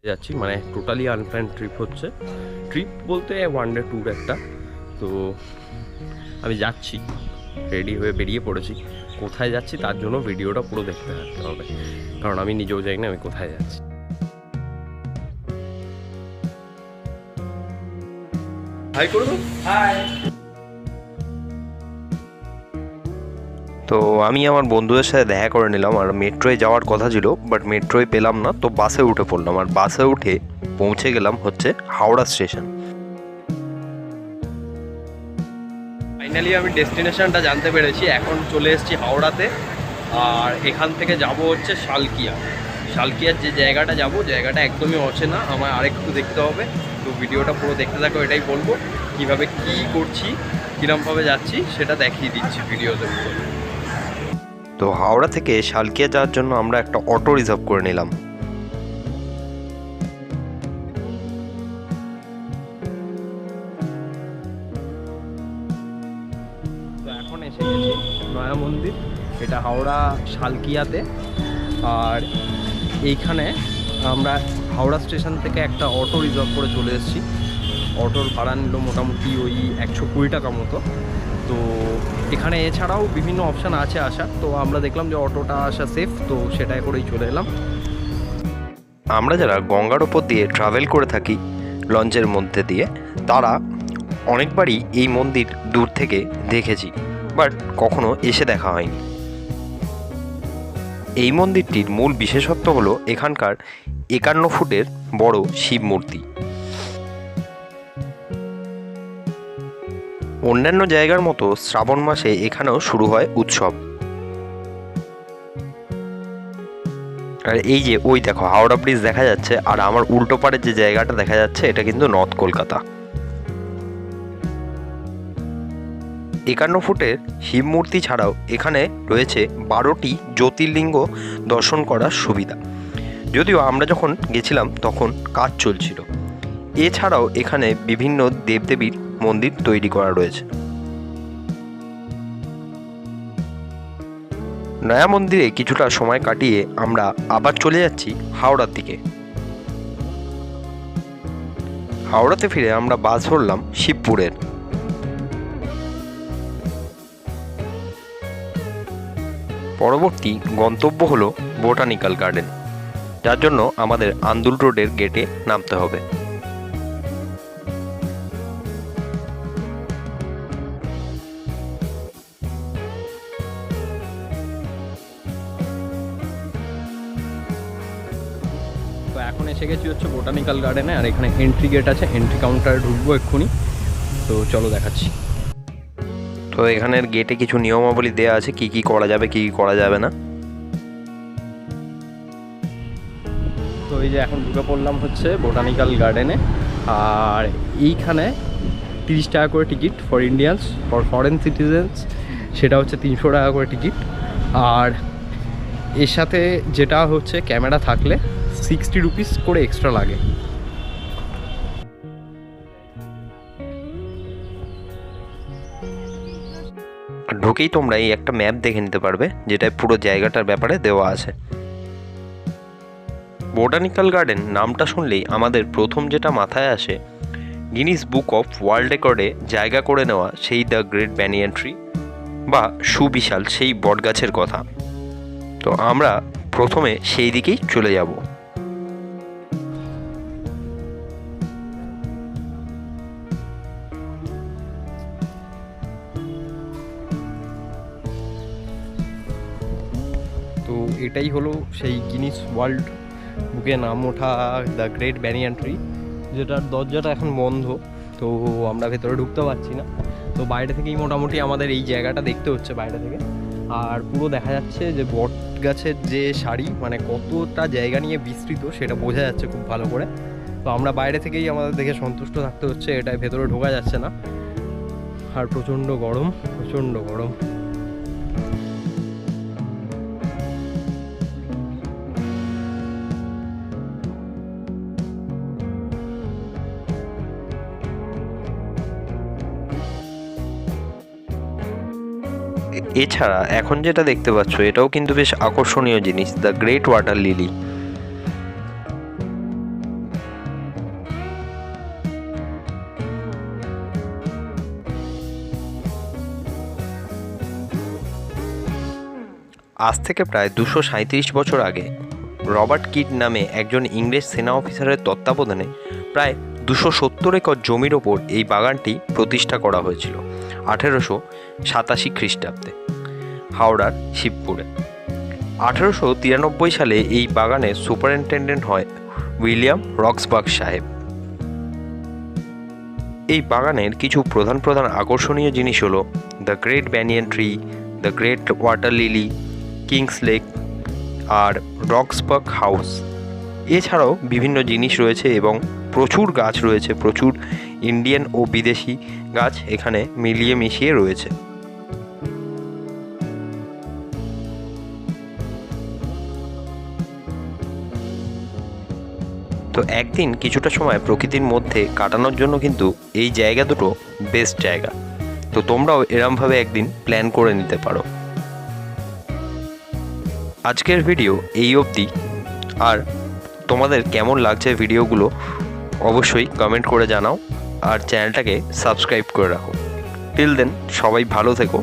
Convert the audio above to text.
যাচ্ছি, মানে totally unplanned trip হচ্ছে। ট্রিপ বলতে ওয়ান ডে ট্যুর একটা। তো আমি যাচ্ছি, রেডি হয়ে বেরিয়ে পড়েছি। কোথায় যাচ্ছি তার জন্য ভিডিওটা পুরো দেখতে থাকতে হবে, কারণ আমি নিজেও জানি না আমি কোথায় যাচ্ছি। হাই করে দাও। হাই। তো আমি আমার বন্ধুদের সাথে দেখা করে নিলাম, আর মেট্রোয় যাওয়ার কথা ছিল, বাট মেট্রোয় পেলাম না, তো বাসে উঠে পড়লাম। আর বাসে উঠে পৌঁছে গেলাম হচ্ছে হাওড়া স্টেশন। ফাইনালি আমি ডেস্টিনেশনটা জানতে পেরেছি, এখন চলে এসেছি হাওড়াতে। আর এখান থেকে যাব হচ্ছে শালকিয়া। শালকিয়ার যে জায়গাটা যাব, জায়গাটা একদমই অচেনা, আমার আরেকটু দেখতে হবে। তো ভিডিওটা পুরো দেখতে থাকো, এটাই বলবো কীভাবে কী করছি, কীরমভাবে যাচ্ছি সেটা দেখিয়ে দিচ্ছি ভিডিওতে। তো হাওড়া থেকে শালকিয়া যাওয়ার জন্য আমরা একটা অটো রিজার্ভ করে নিলাম। তো এখন এসে গেছি নয়া মন্দির, এটা হাওড়া শালকিয়াতে। আর এইখানে আমরা হাওড়া স্টেশন থেকে একটা অটো রিজার্ভ করে চলে এসেছি। অটোর ভাড়া নিল মোটামুটি ওই 120 টাকা মতো। তো এখানে এছাড়াও বিভিন্ন অপশান আছে আসার, তো আমরা দেখলাম যে অটোটা আসা সেফ, তো সেটাই করেই চলে এলাম। আমরা যারা গঙ্গার ওপর দিয়ে ট্রাভেল করে থাকি লঞ্চের মধ্যে দিয়ে, তারা অনেকবারই এই মন্দির দূর থেকে দেখেছি, বাট কখনো এসে দেখা হয়নি। এই মন্দিরটির মূল বিশেষত্ব হলো এখানকার 51 ফুটের বড় শিব মূর্তি। অন্যান্য জায়গার মতো শ্রাবণ মাসে এখানেও শুরু হয় উৎসব। আর এই যে ওই দেখো হাওড়া ব্রিজ দেখা যাচ্ছে, আর আমার উল্টো পাড়ের যে জায়গাটা দেখা যাচ্ছে এটা কিন্তু নর্থ কলকাতা। 51 ফুটের শিব মূর্তি ছাড়াও এখানে রয়েছে 12টি জ্যোতির্লিঙ্গ দর্শন করার সুবিধা। যদিও আমরা যখন গেছিলাম তখন কাজ চলছিল। এছাড়াও এখানে বিভিন্ন দেবদেবীর মন্দির তৈরি করা রয়েছে। নয়া মন্দিরে কিছুটা সময় কাটিয়ে আমরা আবার চলে যাচ্ছি হাওড়ার দিকে। হাওড়াতে ফিরে আমরা বাস ধরলাম শিবপুরের। পরবর্তী গন্তব্য হলো বোটানিক্যাল গার্ডেন, যার জন্য আমাদের আন্দুল রোডের গেটে নামতে হবে। তো এখন এসে গেছি হচ্ছে বোটানিক্যাল গার্ডেনে, আর এখানে এন্ট্রি গেট আছে, এন্ট্রি কাউন্টারে ঢুকবো এক্ষুনি। তো চলো দেখাচ্ছি। তো এখানের গেটে কিছু নিয়মাবলী দেওয়া আছে, কি কি করা যাবে কি কি করা যাবে না। তো এই যে এখন ঢুকে পড়লাম হচ্ছে বোটানিক্যাল গার্ডেনে। আর এইখানে 30 টাকা করে ticket for Indians, for foreign citizens সেটা হচ্ছে 300 টাকা করে টিকিট। আর এর সাথে যেটা হচ্ছে ক্যামেরা থাকলে 60 রুপিস করে এক্সট্রা লাগে। ঢুকেই তোমরা এই একটা ম্যাপ দেখে নিতে পারবে, যেটায় পুরো জায়গাটার ব্যাপারে দেওয়া আছে। বোটানিক্যাল গার্ডেন নামটা শুনলেই আমাদের প্রথম যেটা মাথায় আসে, গিনিস বুক অফ ওয়ার্ল্ড রেকর্ডে জায়গা করে নেওয়া সেই দ্য গ্রেট ব্যানিয়ান ট্রি, বা সুবিশাল সেই বটগাছের কথা। তো আমরা প্রথমে সেই দিকেই চলে যাব। তো এটাই হলো সেই গিনিস ওয়ার্ল্ড বুকে নাম ওঠা দ্য গ্রেট ব্যানিয়ান ট্রি, যেটার দরজাটা এখন বন্ধ, তো আমরা ভেতরে ঢুকতে পারছি না। তো বাইরে থেকেই মোটামুটি আমাদের এই জায়গাটা দেখতে হচ্ছে বাইরে থেকে। আর পুরো দেখা যাচ্ছে যে বট গাছের যে সারি, মানে কতটা জায়গা নিয়ে বিস্তৃত সেটা বোঝা যাচ্ছে খুব ভালো করে। তো আমরা বাইরে থেকেই আমাদের দেখে সন্তুষ্ট থাকতে হচ্ছে, এটাই ভেতরে ঢোকা যাচ্ছে না। আর প্রচণ্ড গরম, প্রচণ্ড গরম। এছাড়া এখন যেটা দেখতে পাচ্ছ এটাও কিন্তু বেশ আকর্ষণীয় জিনিস, দ্য গ্রেট ওয়াটার লিলি। আজ থেকে প্রায় 237 বছর আগে রবার্ট কিড নামে একজন ইংরেজ সেনা অফিসারের তত্ত্বাবধানে প্রায় 270 একর জমির ওপর এই বাগানটি প্রতিষ্ঠা করা হয়েছিল 1887 খ্রিস্টাব্দে হাওড়ার শিবপুরে। 1893 সালে এই বাগানের সুপারিনটেন্ডেন্ট হয় উইলিয়াম রক্সবার্গ সাহেব। এই বাগানের কিছু প্রধান প্রধান আকর্ষণীয় জিনিস হলো the great banyan tree, the great water lily, kings lake আর রক্সবার্গ হাউস। এছাড়াও বিভিন্ন জিনিস রয়েছে এবং প্রচুর গাছ রয়েছে, প্রচুর ইন্ডিয়ান ও বিদেশি গাছ এখানে মিলিয়ে মিশিয়ে রয়েছে। তো একদিন কিছুটা সময় প্রকৃতির মধ্যে কাটানোর জন্য কিন্তু এই জায়গা দুটো বেস্ট জায়গা। তো তোমরাও এরমভাবে একদিন প্ল্যান করে নিতে পারো। আজকের ভিডিও এই অবধি। আর তোমাদের কেমন লাগছে ভিডিওগুলো অবশ্যই কমেন্ট করে জানাও আর চ্যানেলটাকে সাবস্ক্রাইব করে রাখো। টিল দেন সবাই ভালো থেকো।